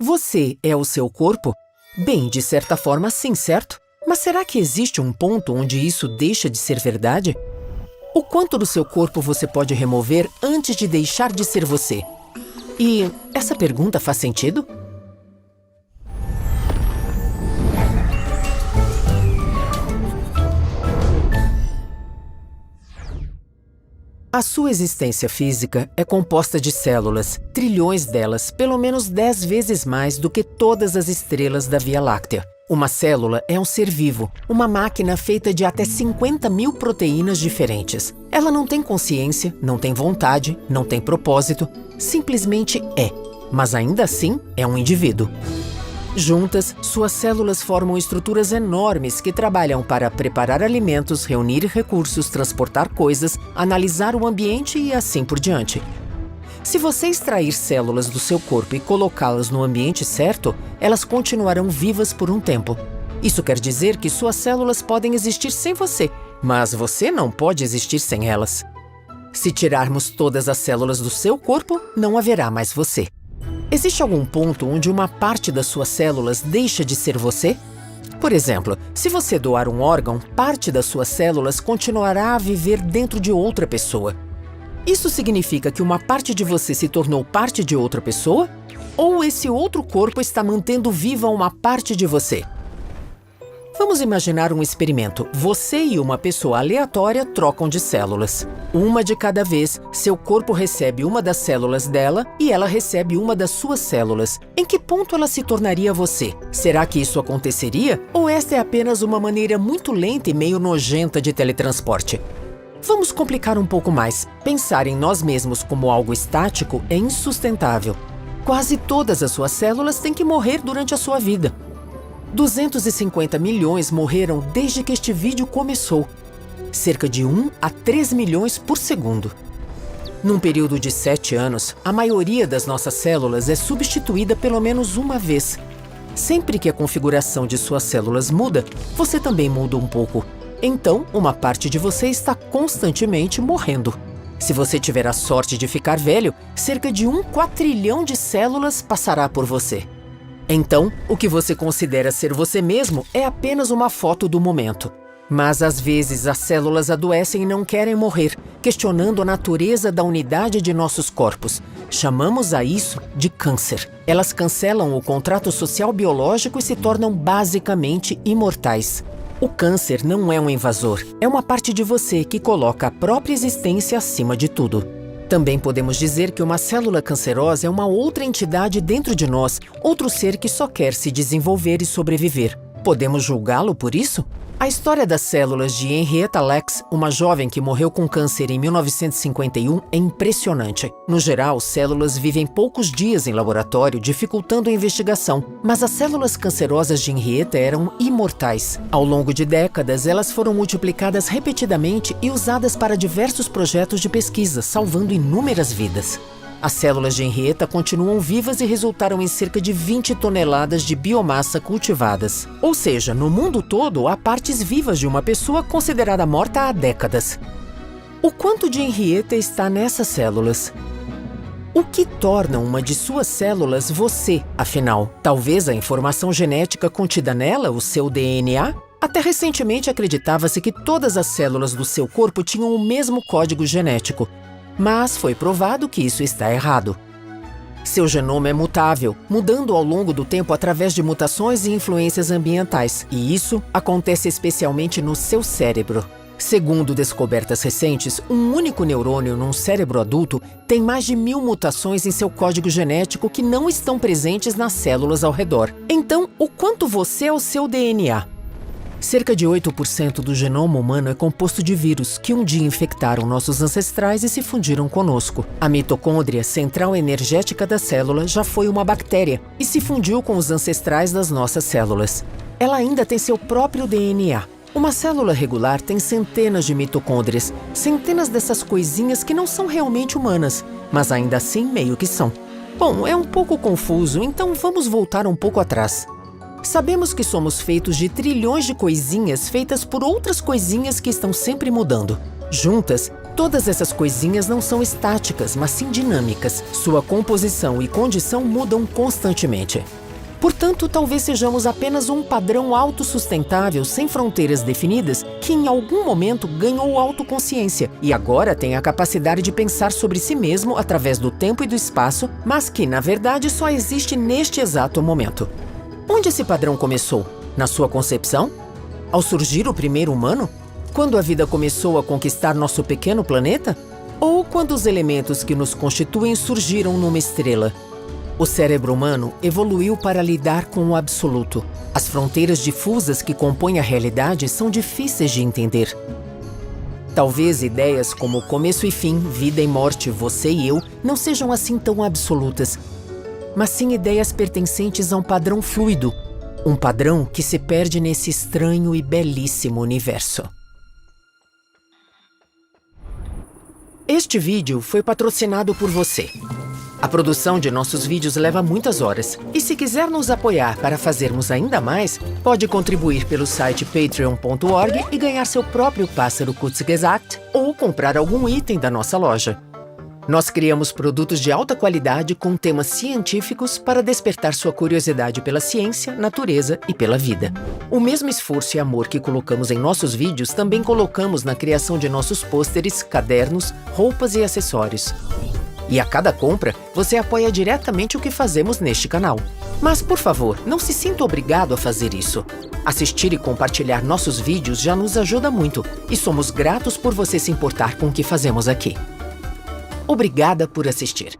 Você é o seu corpo? Bem, de certa forma, sim, certo? Mas será que existe um ponto onde isso deixa de ser verdade? O quanto do seu corpo você pode remover antes de deixar de ser você? E essa pergunta faz sentido? A sua existência física é composta de células, trilhões delas, pelo menos 10 vezes mais do que todas as estrelas da Via Láctea. Uma célula é um ser vivo, uma máquina feita de até 50.000 proteínas diferentes. Ela não tem consciência, não tem vontade, não tem propósito, simplesmente é. Mas ainda assim é um indivíduo. Juntas, suas células formam estruturas enormes que trabalham para preparar alimentos, reunir recursos, transportar coisas, analisar o ambiente e assim por diante. Se você extrair células do seu corpo e colocá-las no ambiente certo, elas continuarão vivas por um tempo. Isso quer dizer que suas células podem existir sem você, mas você não pode existir sem elas. Se tirarmos todas as células do seu corpo, não haverá mais você. Existe algum ponto onde uma parte das suas células deixa de ser você? Por exemplo, se você doar um órgão, parte das suas células continuará a viver dentro de outra pessoa. Isso significa que uma parte de você se tornou parte de outra pessoa? Ou esse outro corpo está mantendo viva uma parte de você? Vamos imaginar um experimento. Você e uma pessoa aleatória trocam de células. Uma de cada vez, seu corpo recebe uma das células dela e ela recebe uma das suas células. Em que ponto ela se tornaria você? Será que isso aconteceria? Ou esta é apenas uma maneira muito lenta e meio nojenta de teletransporte? Vamos complicar um pouco mais. Pensar em nós mesmos como algo estático é insustentável. Quase todas as suas células têm que morrer durante a sua vida. 250 milhões morreram desde que este vídeo começou. Cerca de 1 a 3 milhões por segundo. Num período de 7 anos, a maioria das nossas células é substituída pelo menos uma vez. Sempre que a configuração de suas células muda, você também muda um pouco. Então, uma parte de você está constantemente morrendo. Se você tiver a sorte de ficar velho, cerca de 1 quatrilhão de células passará por você. Então, o que você considera ser você mesmo é apenas uma foto do momento. Mas às vezes as células adoecem e não querem morrer, questionando a natureza da unidade de nossos corpos. Chamamos a isso de câncer. Elas cancelam o contrato social biológico e se tornam basicamente imortais. O câncer não é um invasor, é uma parte de você que coloca a própria existência acima de tudo. Também podemos dizer que uma célula cancerosa é uma outra entidade dentro de nós, outro ser que só quer se desenvolver e sobreviver. Podemos julgá-lo por isso? A história das células de Henrietta Lacks, uma jovem que morreu com câncer em 1951, é impressionante. No geral, células vivem poucos dias em laboratório, dificultando a investigação. Mas as células cancerosas de Henrietta eram imortais. Ao longo de décadas, elas foram multiplicadas repetidamente e usadas para diversos projetos de pesquisa, salvando inúmeras vidas. As células de Henrietta continuam vivas e resultaram em cerca de 20 toneladas de biomassa cultivadas. Ou seja, no mundo todo, há partes vivas de uma pessoa considerada morta há décadas. O quanto de Henrietta está nessas células? O que torna uma de suas células você, afinal? Talvez a informação genética contida nela, o seu DNA? Até recentemente acreditava-se que todas as células do seu corpo tinham o mesmo código genético. Mas foi provado que isso está errado. Seu genoma é mutável, mudando ao longo do tempo através de mutações e influências ambientais. E isso acontece especialmente no seu cérebro. Segundo descobertas recentes, um único neurônio num cérebro adulto tem mais de 1000 mutações em seu código genético que não estão presentes nas células ao redor. Então, o quanto você é o seu DNA? Cerca de 8% do genoma humano é composto de vírus que um dia infectaram nossos ancestrais e se fundiram conosco. A mitocôndria, central energética da célula, já foi uma bactéria e se fundiu com os ancestrais das nossas células. Ela ainda tem seu próprio DNA. Uma célula regular tem centenas de mitocôndrias, centenas dessas coisinhas que não são realmente humanas, mas ainda assim meio que são. Bom, é um pouco confuso, então vamos voltar um pouco atrás. Sabemos que somos feitos de trilhões de coisinhas feitas por outras coisinhas que estão sempre mudando. Juntas, Todas essas coisinhas não são estáticas, mas sim dinâmicas. Sua composição e condição mudam constantemente. Portanto, talvez sejamos apenas um padrão autossustentável sem fronteiras definidas que em algum momento ganhou autoconsciência e agora tem a capacidade de pensar sobre si mesmo através do tempo e do espaço, mas que, na verdade, só existe neste exato momento. Onde esse padrão começou? Na sua concepção? Ao surgir o primeiro humano? Quando a vida começou a conquistar nosso pequeno planeta? Ou quando os elementos que nos constituem surgiram numa estrela? O cérebro humano evoluiu para lidar com o absoluto. As fronteiras difusas que compõem a realidade são difíceis de entender. Talvez ideias como começo e fim, vida e morte, você e eu, não sejam assim tão absolutas, mas sim ideias pertencentes a um padrão fluido, um padrão que se perde nesse estranho e belíssimo universo. Este vídeo foi patrocinado por você. A produção de nossos vídeos leva muitas horas, e se quiser nos apoiar para fazermos ainda mais, pode contribuir pelo site patreon.org e ganhar seu próprio pássaro Kurzgesagt ou comprar algum item da nossa loja. Nós criamos produtos de alta qualidade com temas científicos para despertar sua curiosidade pela ciência, natureza e pela vida. O mesmo esforço e amor que colocamos em nossos vídeos também colocamos na criação de nossos pôsteres, cadernos, roupas e acessórios. E a cada compra, você apoia diretamente o que fazemos neste canal. Mas, por favor, não se sinta obrigado a fazer isso. Assistir e compartilhar nossos vídeos já nos ajuda muito, e somos gratos por você se importar com o que fazemos aqui. Obrigada por assistir.